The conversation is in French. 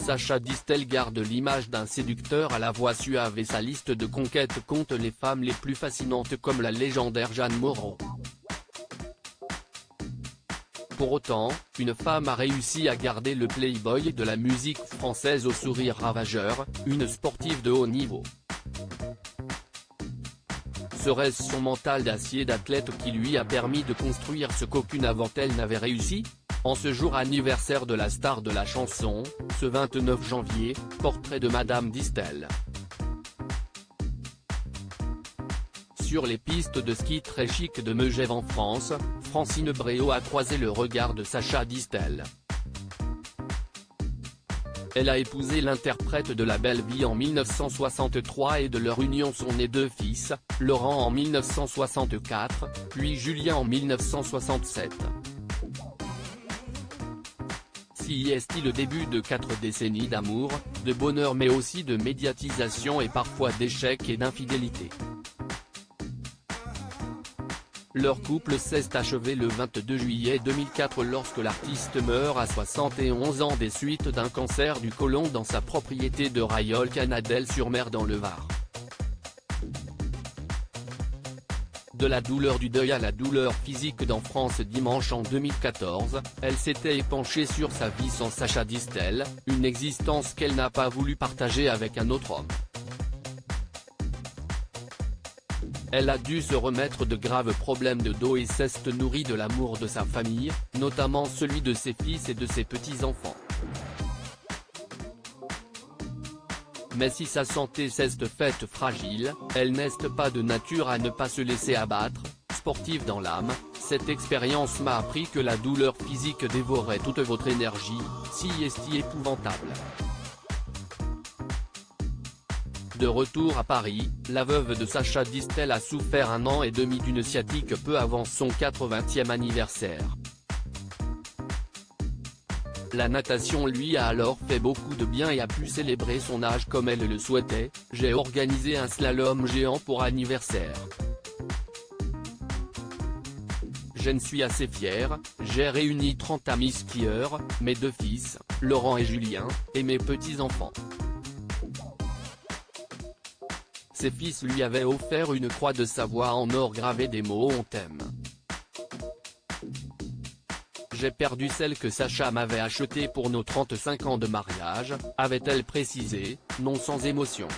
Sacha Distel garde l'image d'un séducteur à la voix suave et sa liste de conquêtes compte les femmes les plus fascinantes comme la légendaire Jeanne Moreau. Pour autant, une femme a réussi à garder le playboy de la musique française au sourire ravageur, une sportive de haut niveau. Serait-ce son mental d'acier d'athlète qui lui a permis de construire ce qu'aucune avant elle n'avait réussi? En ce jour anniversaire de la star de la chanson, ce 29 janvier, portrait de Madame Distel. Sur les pistes de ski très chic de Megève en France, Francine Bréau a croisé le regard de Sacha Distel. Elle a épousé l'interprète de La Belle Vie en 1963 et de leur union sont nés deux fils, Laurent en 1964, puis Julien en 1967. Si est le début de 4 décennies d'amour, de bonheur mais aussi de médiatisation et parfois d'échecs et d'infidélité. Leur couple s'est achevé le 22 juillet 2004 lorsque l'artiste meurt à 71 ans des suites d'un cancer du côlon dans sa propriété de Rayol-Canadelle-sur-Mer dans le Var. De la douleur du deuil à la douleur physique dans France dimanche en 2014, elle s'était épanchée sur sa vie sans Sacha Distel, une existence qu'elle n'a pas voulu partager avec un autre homme. Elle a dû se remettre de graves problèmes de dos et s'est nourrie de l'amour de sa famille, notamment celui de ses fils et de ses petits-enfants. Mais si sa santé s'est faite fragile, elle n'est pas de nature à ne pas se laisser abattre. Sportive dans l'âme, cette expérience m'a appris que la douleur physique dévorait toute votre énergie, si est épouvantable. De retour à Paris, la veuve de Sacha Distel a souffert 1 an et demi d'une sciatique peu avant son 80e anniversaire. La natation lui a alors fait beaucoup de bien et a pu célébrer son âge comme elle le souhaitait. J'ai organisé un slalom géant pour anniversaire. Je suis assez fière, j'ai réuni 30 amis skieurs, mes 2 fils, Laurent et Julien, et mes petits-enfants. Ses fils lui avaient offert une croix de Savoie en or gravée des mots « On t'aime ». J'ai perdu celle que Sacha m'avait achetée pour nos 35 ans de mariage, avait-elle précisé, non sans émotion.